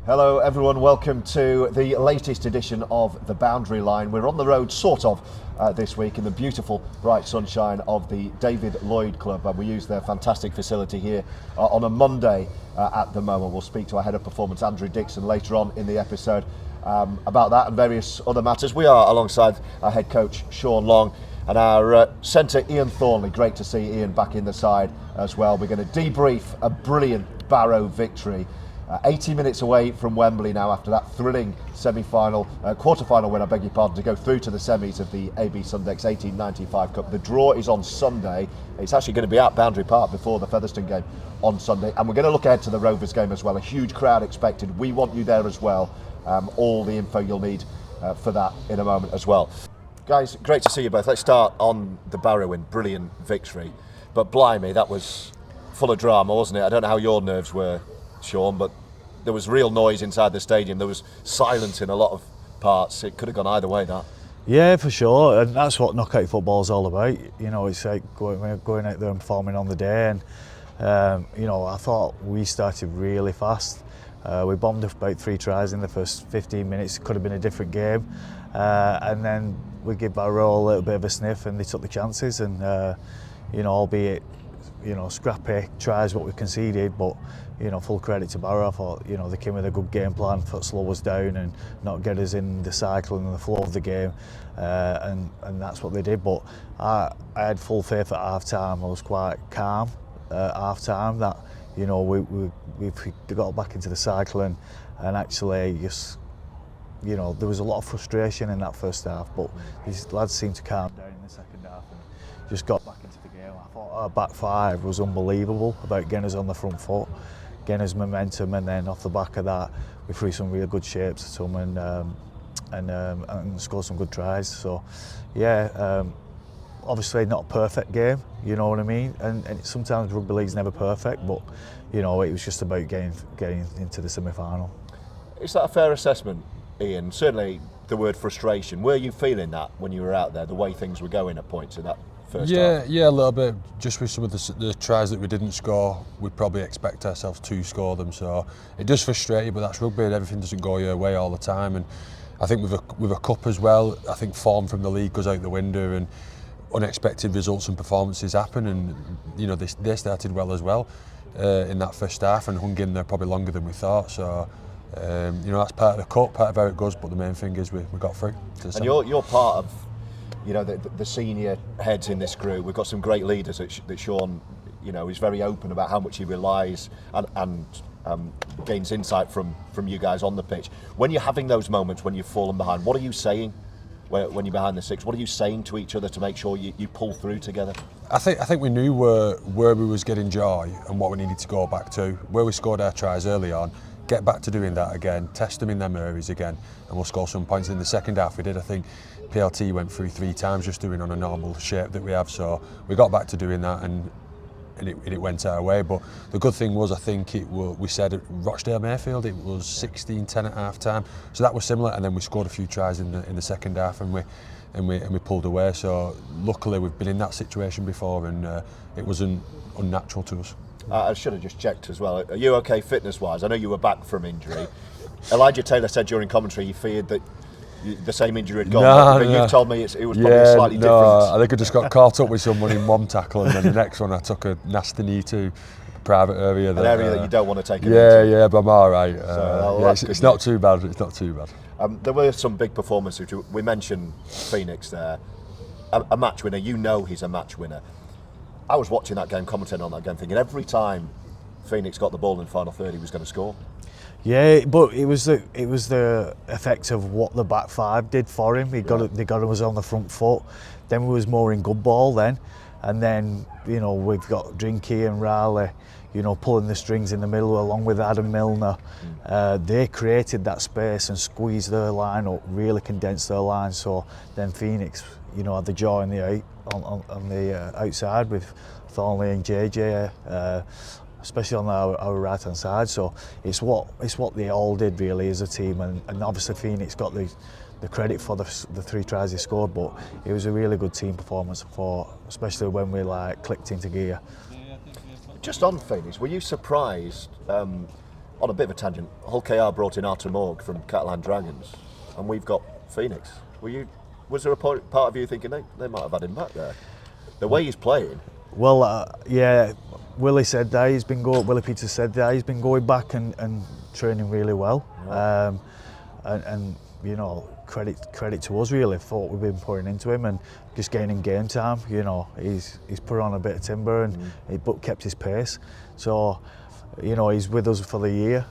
Hello everyone, welcome to the latest edition of The Boundary Line. We're on the road, sort of, this week in the beautiful bright sunshine of the David Lloyd Club, and we use their fantastic facility here on a Monday at the moment. We'll speak to our head of performance, Andrew Dixon, later on in the episode about that and various other matters. We are alongside our head coach, Sean Long, and our centre, Iain Thornley. Great to see Iain back in the side as well. We're going to debrief a brilliant Barrow victory. 80 minutes away from Wembley now after that thrilling semi-final, quarter-final win, I beg your pardon, to go through to the semis of the AB Sundex 1895 Cup. The draw is on Sunday. It's actually going to be at Boundary Park before the Featherstone game on Sunday, and we're going to look ahead to the Rovers game as well. A huge crowd expected. We want you there as well. All the info you'll need for that in a moment as well. Guys, great to see you both. Let's start on the Barrow win. Brilliant victory, but blimey, that was full of drama, wasn't it? I don't know how your nerves were, Sean, but there was real noise inside the stadium. There was silence in a lot of parts. It could have gone either way, that. Yeah, for sure, and that's what knockout football is all about. You know, it's like going out there and performing on the day, and you know, I thought we started really fast. We bombed about 3 tries in the first 15 minutes. It could have been a different game, and then we gave Barrow a little bit of a sniff, and they took the chances, and you know, albeit, you know, scrappy tries what we conceded, but you know, full credit to Barrow. I thought, you know, they came with a good game plan to slow us down and not get us in the cycle and the flow of the game, and that's what they did. But I had full faith at half time. I was quite calm at half time that, you know, we got back into the cycle, and actually just, you know, there was a lot of frustration in that first half, but these lads seemed to calm down in the second half and just got back into the game. I thought our back five was unbelievable about getting us on the front foot, getting us momentum, and then off the back of that we threw some real good shapes at them and scored some good tries. So yeah, obviously not a perfect game, you know what I mean, and sometimes rugby league's never perfect, but you know, it was just about getting into the semi-final. Is that a fair assessment, Iain? Certainly the word frustration. Were you feeling that when you were out there, the way things were going at points in that first half? Yeah, a little bit. Just with some of the tries that we didn't score, we'd probably expect ourselves to score them. So it does frustrate you, but that's rugby, and everything doesn't go your way all the time. And I think with a cup as well, I think form from the league goes out the window, and unexpected results and performances happen. And you know, they started well as well in that first half and hung in there probably longer than we thought. So you know, that's part of the cup, part of how it goes. But the main thing is we got through. And you're part of, you know, the senior heads in this group. We've got some great leaders that Sean, you know, is very open about how much he relies and gains insight from you guys on the pitch. When you're having those moments when you've fallen behind, what are you saying when you're behind the six? What are you saying to each other to make sure you pull through together? I think we knew where we was getting joy and what we needed to go back to. Where we scored our tries early on, get back to doing that again, test them in them areas again, and we'll score some points. In the second half we did, I think PLT went through 3 times just doing on a normal shape that we have, so we got back to doing that, and it went our way. But the good thing was, I think we said at Rochdale Mayfield it was 16-10 at half time, so that was similar, and then we scored a few tries in the second half, and we pulled away. So luckily we've been in that situation before, and it wasn't unnatural to us. I should have just checked as well. Are you okay fitness-wise? I know you were back from injury. Elijah Taylor said during commentary he feared that the same injury had gone, but you told me it was probably slightly different. I think I just got caught up with someone in one tackle, and then the next one I took a nasty knee to a private area. An area that you don't want to take. Yeah, but I'm all right. It's not news. too bad. It's not too bad. There were some big performances. We mentioned Phoenix there, a match winner. You know he's a match winner. I was watching that game, commentating on that game, thinking every time Phoenix got the ball in the final third, he was going to score. Yeah, but it was the effect of what the back five did for him. They got us on the front foot. Then we was more in good ball then, and then, you know, we've got Drinky and Raleigh, you know, pulling the strings in the middle along with Adam Milner. They created that space and squeezed their line up, really condensed their line. So then Phoenix, you know, had the jaw on the outside with Thornley and JJ. Especially on our right hand side, so it's what they all did really as a team, and obviously Phoenix got the credit for the 3 tries they scored, but it was a really good team performance, especially when we clicked into gear. Just on Phoenix, were you surprised On a bit of a tangent, Hull KR brought in Artur Morg from Catalan Dragons, and we've got Phoenix. Was there a part of you thinking they might have had him back there? The way he's playing. Well, yeah, Willie said that Willie Peters said that he's been going back and training really well, and you know, credit to us really for what we've been pouring into him and just gaining game time. You know, he's put on a bit of timber and he kept his pace. So, you know, he's with us for the year,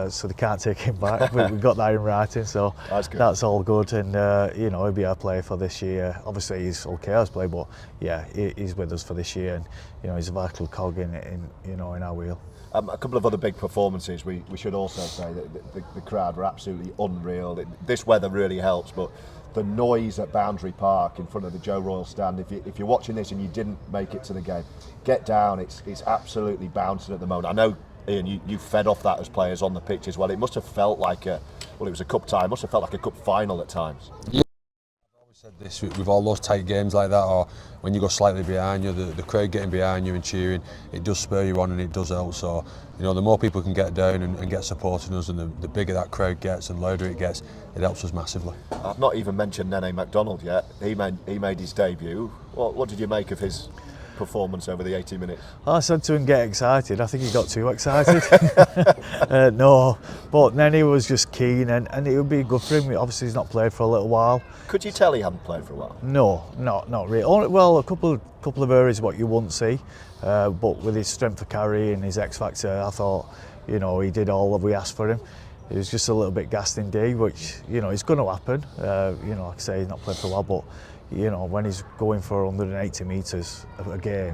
so they can't take him back. We've got that in writing, so that's all good. And you know, he'll be our player for this year. Obviously, he's OKR's player, but yeah, he's with us for this year, and you know, he's a vital cog in our wheel. A couple of other big performances. We should also say that the crowd were absolutely unreal. This weather really helps, but the noise at Boundary Park in front of the Joe Royal stand. If you're watching this and you didn't make it to the game, get down. It's absolutely bouncing at the moment. I know, Ian, you fed off that as players on the pitch as well. It must have felt like it was a cup tie. It must have felt like a cup final at times. Yeah. I've always said this with all those tight games like that, or when you go slightly behind you, the crowd getting behind you and cheering, it does spur you on and it does help. So, you know, the more people can get down and get supporting us, and the bigger that crowd gets and louder it gets, it helps us massively. I've not even mentioned Nene MacDonald yet. He made his debut. What did you make of his performance over the 80 minutes? I said to him, get excited. I think he got too excited. No, but Nene was just keen, and it would be good for him. Obviously, he's not played for a little while. Could you tell he hadn't played for a while? No, not really. Well, a couple of areas what you wouldn't see, but with his strength of carry and his X factor, I thought, you know, he did all that we asked for him. He was just a little bit gassed in D, which, you know, is going to happen. You know, like I say, he's not played for a while, but you know, when he's going for 180 metres a game,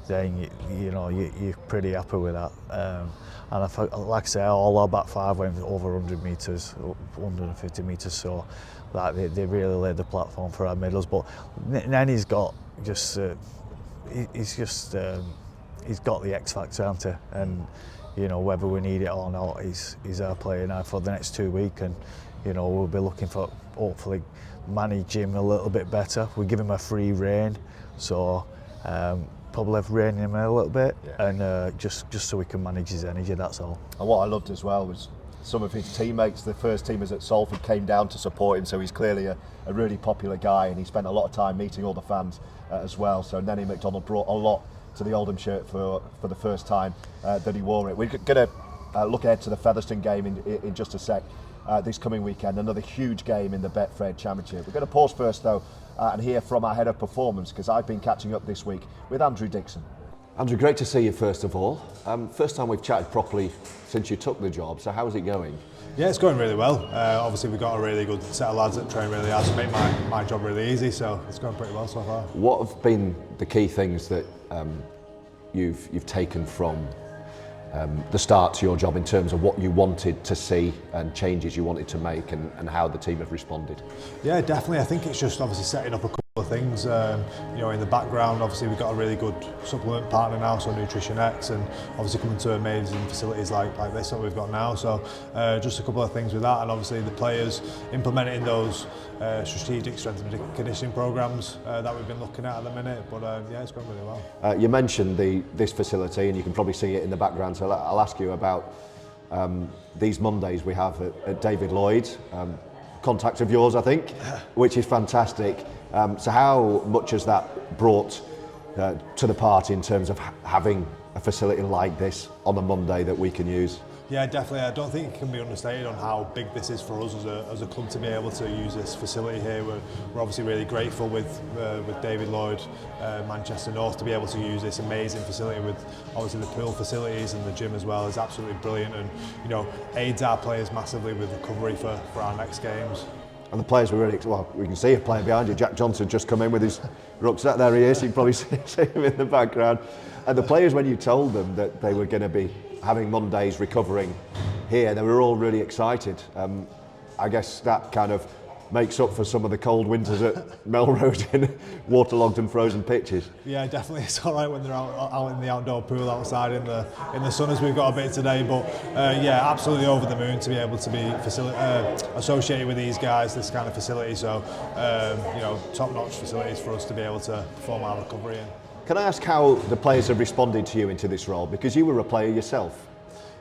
then you know you're pretty happy with that. And like I say, all our back five went over 100 metres, 150 metres. So, like they really laid the platform for our middles. But Nene's got just he's got the X factor, hasn't he? And you know, whether we need it or not, he's our player now for the next 2 weeks, and you know, we'll be looking for hopefully manage him a little bit better. We give him a free rein, so probably rein him a little bit, and just so we can manage his energy. That's all. And what I loved as well was some of his teammates, the first teamers at Salford, came down to support him. So he's clearly a really popular guy, and he spent a lot of time meeting all the fans as well. So Nene MacDonald brought a lot to the Oldham shirt for the first time that he wore it. We're going to look ahead to the Featherstone game in just a sec. This coming weekend, another huge game in the Betfred Championship. We're going to pause first though and hear from our head of performance, because I've been catching up this week with Andrew Dixon. Andrew, great to see you first of all. First time we've chatted properly since you took the job, so how's it going? Yeah, it's going really well. Obviously we've got a really good set of lads that train really hard to make my job really easy, so it's going pretty well so far. What have been the key things that you've taken from the start to your job in terms of what you wanted to see and changes you wanted to make, and how the team have responded? Yeah, definitely. I think it's just obviously setting up a couple of things. You know, in the background, obviously we've got a really good supplement partner now, so Nutrition X, and obviously coming to amazing facilities like this that we've got now. So just a couple of things with that, and obviously the players implementing those strategic strength and conditioning programs that we've been looking at the minute. But yeah, it's going really well. You mentioned this facility, and you can probably see it in the background, so I'll ask you about these Mondays we have at David Lloyd, contact of yours I think, which is fantastic. So how much has that brought to the party in terms of having a facility like this on a Monday that we can use? Yeah, definitely. I don't think it can be understated on how big this is for us as a club to be able to use this facility here. We're obviously really grateful with David Lloyd, Manchester North, to be able to use this amazing facility with obviously the pool facilities and the gym as well. Is absolutely brilliant, and you know, aids our players massively with recovery for our next games. And the players were really, well, we can see a player behind you. Jack Johnson just come in with his rucksack. There he is. You can probably see him in the background. And the players, when you told them that they were going to be having Mondays recovering here, they were all really excited. I guess that kind of makes up for some of the cold winters at Melrose in waterlogged and frozen pitches. Yeah, definitely. It's all right when they're out in the outdoor pool outside in the sun, as we've got a bit today. But yeah, absolutely over the moon to be able to be associated with these guys, this kind of facility. So you know, top-notch facilities for us to be able to perform our recovery in. Can I ask how the players have responded to you into this role? Because you were a player yourself.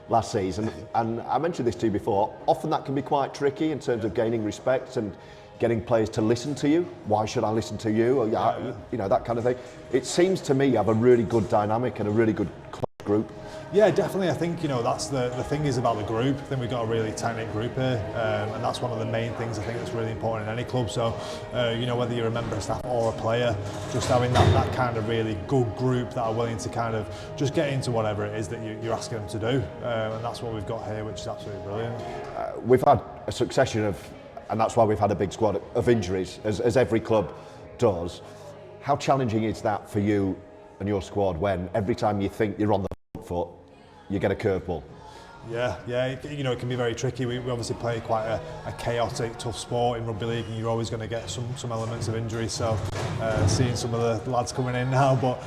last season, and I mentioned this to you before, often that can be quite tricky in terms of gaining respect and getting players to listen to you. Why should I listen to you? Or, you know, that kind of thing. It seems to me you have a really good dynamic and a really good group. Yeah, definitely. I think, you know, that's the thing is about the group. I think we've got a really tight-knit group here, and that's one of the main things I think that's really important in any club. So, you know, whether you're a member of staff or a player, just having that kind of really good group that are willing to kind of just get into whatever it is that you're asking them to do, and that's what we've got here, which is absolutely brilliant. We've had a succession of, and that's why we've had a big squad of injuries, as every club does. How challenging is that for you and your squad when every time you think you're on the foot, you get a curveball? Yeah, you know, it can be very tricky. We obviously play quite a chaotic, tough sport in rugby league, and you're always going to get some elements of injury. So seeing some of the lads coming in now, but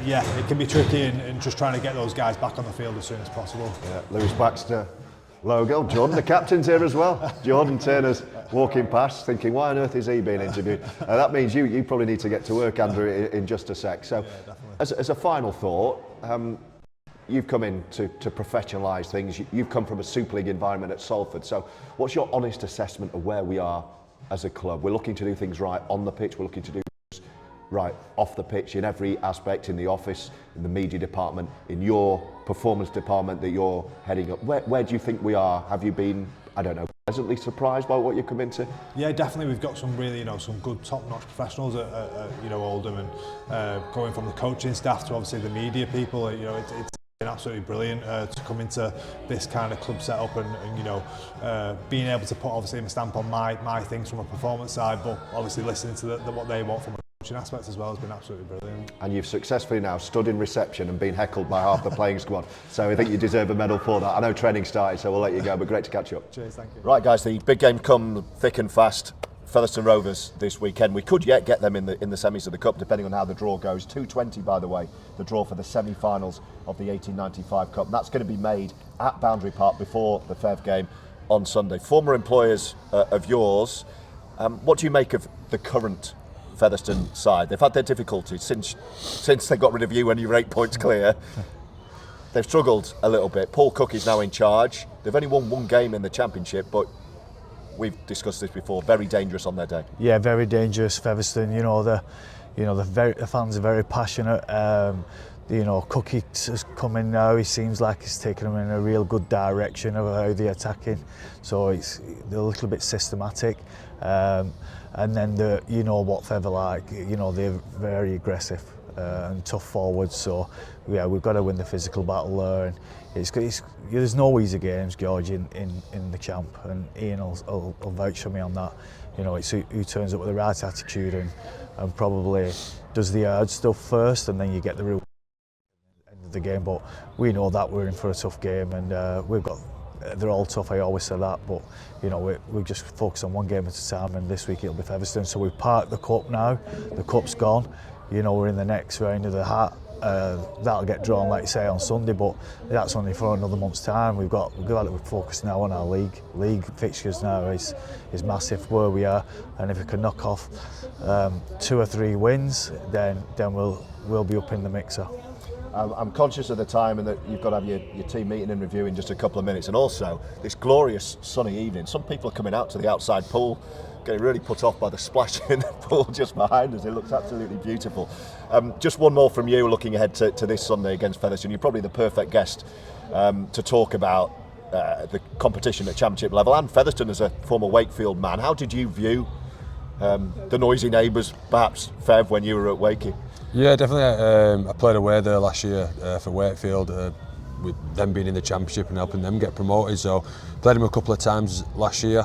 yeah, it can be tricky, and just trying to get those guys back on the field as soon as possible. Yeah, Lewis Baxter logo. Jordan, the captain's here as well. Jordan Turner's walking past thinking, why on earth is he being interviewed? That means you probably need to get to work, Andrew, in just a sec. So yeah, as a final thought, you've come in to professionalise things. You've come from a Super League environment at Salford. So what's your honest assessment of where we are as a club? We're looking to do things right on the pitch. We're looking to do things right off the pitch in every aspect, in the office, in the media department, in your performance department that you're heading up. Where do you think we are? Have you been, I don't know, pleasantly surprised by what you've come into? Yeah, definitely. We've got some really, you know, some good top-notch professionals at you know, Oldham, and going from the coaching staff to obviously the media people. You know, it's been absolutely brilliant to come into this kind of club setup, and you know, being able to put obviously a stamp on my things from a performance side, but obviously listening to what they want from a coaching aspect as well has been absolutely brilliant. And you've successfully now stood in reception and been heckled by half the playing squad, so I think you deserve a medal for that. I know training started, so we'll let you go, but great to catch up. Cheers, thank you. Right guys, the big game come thick and fast. Featherstone Rovers this weekend. We could yet get them in the semis of the Cup, depending on how the draw goes. 2:20, by the way, the draw for the semi-finals of the 1895 Cup. And that's going to be made at Boundary Park before the Fev game on Sunday. Former employers of yours, what do you make of the current Featherstone side? They've had their difficulties since they got rid of you when you were 8 points clear. They've struggled a little bit. Paul Cook is now in charge. They've only won one game in the Championship, but we've discussed this before, very dangerous on their day. Yeah, very dangerous, Featherstone. The fans are very passionate. You know, Cookie has come in now. He seems like he's taken them in a real good direction of how they're attacking. So they're a little bit systematic. And then you know what Feather like. You know, they're very aggressive and tough forwards. So yeah, we've got to win the physical battle there. And there's no easy games, George, in the champ, and Iain will vouch for me on that. You know, it's who turns up with the right attitude and probably does the hard stuff first, and then you get the real end of the game. But we know that we're in for a tough game, and they're all tough. I always say that, but you know, we just focus on one game at a time, and this week it'll be Featherstone. So we've parked the cup now. The cup's gone. You know, we're in the next round of the hat. That'll get drawn, like you say, on Sunday, but that's only for another month's time. We've got to focus now on our league fixtures. Now is massive where we are, and if we can knock off 2 or 3 wins, then we'll be up in the mixer. I'm conscious of the time and that you've got to have your team meeting and review in just a couple of minutes, and also this glorious sunny evening. Some people are coming out to the outside pool, getting really put off by the splash in the pool just behind us. It looks absolutely beautiful. Just one more from you, looking ahead to this Sunday against Featherstone. You're probably the perfect guest to talk about the competition at Championship level, and Featherstone as a former Wakefield man. How did you view the noisy neighbours, perhaps, Fev, when you were at Wakey? Yeah, definitely. I played away there last year for Wakefield, with them being in the Championship and helping them get promoted. So played them a couple of times last year,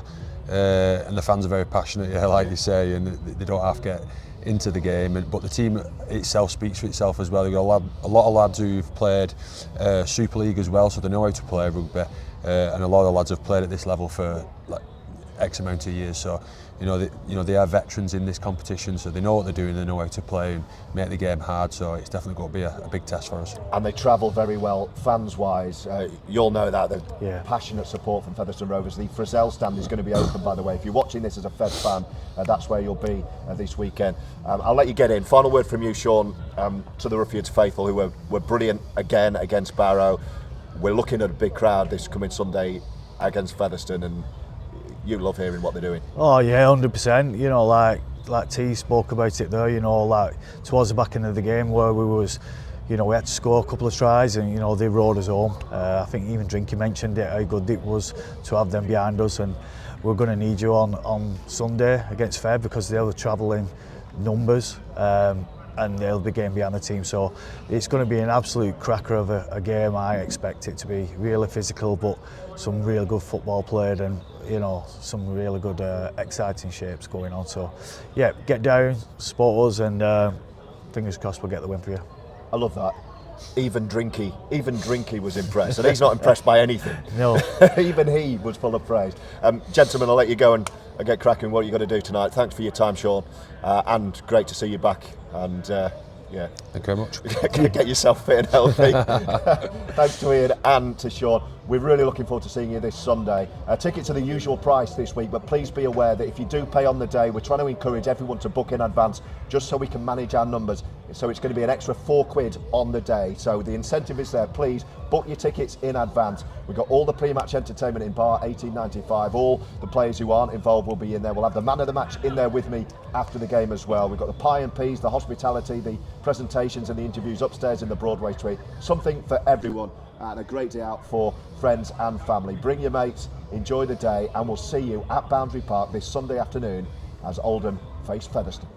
and the fans are very passionate, yeah, like you say, and they don't have to get into the game. But the team itself speaks for itself as well. You've got a lot of lads who've played Super League as well, so they know how to play rugby, and a lot of lads have played at this level for like X amount of years. So they are veterans in this competition, so they know what they're doing, they know how to play and make the game hard. So it's definitely going to be a big test for us. And they travel very well, fans-wise. You'll know that the passionate support from Featherstone Rovers. The Frizzell stand is going to be open, by the way. If you're watching this as a Fed fan, that's where you'll be this weekend. I'll let you get in. Final word from you, Sean, to the Roughyeds faithful, who were brilliant again against Barrow. we're looking at a big crowd this coming Sunday against Featherstone, and you love hearing what they're doing. Oh yeah, 100%. You know, like T spoke about it there. You know, like towards the back end of the game where we had to score a couple of tries, and they rode us home. I think even Drinky mentioned it, how good it was to have them behind us, and we're going to need you on Sunday against Fed, because they'll travel in numbers. And they'll be getting behind the team, so it's going to be an absolute cracker of a game. I expect it to be really physical, but some real good football played, and some really good exciting shapes going on. So yeah, get down, support us, and fingers crossed we'll get the win for you. I love that. Even Drinky was impressed, and he's not impressed by anything. No. Even he was full of praise. Gentlemen, I'll let you go and get cracking what you've got to do tonight. Thanks for your time, Sean, and great to see you back. And yeah, thank you very much. Get yourself fit and healthy. Thanks to Iain and to Sean. We're really looking forward to seeing you this Sunday. Tickets are the usual price this week, but please be aware that if you do pay on the day, we're trying to encourage everyone to book in advance, just so we can manage our numbers. So it's going to be an extra £4 on the day. So the incentive is there. Please book your tickets in advance. We've got all the pre-match entertainment in bar 1895. All the players who aren't involved will be in there. We'll have the man of the match in there with me after the game as well. We've got the pie and peas, the hospitality, the presentations and the interviews upstairs in the Broadway suite. Something for everyone, and a great day out for friends and family. Bring your mates, enjoy the day, and we'll see you at Boundary Park this Sunday afternoon as Oldham face Featherstone.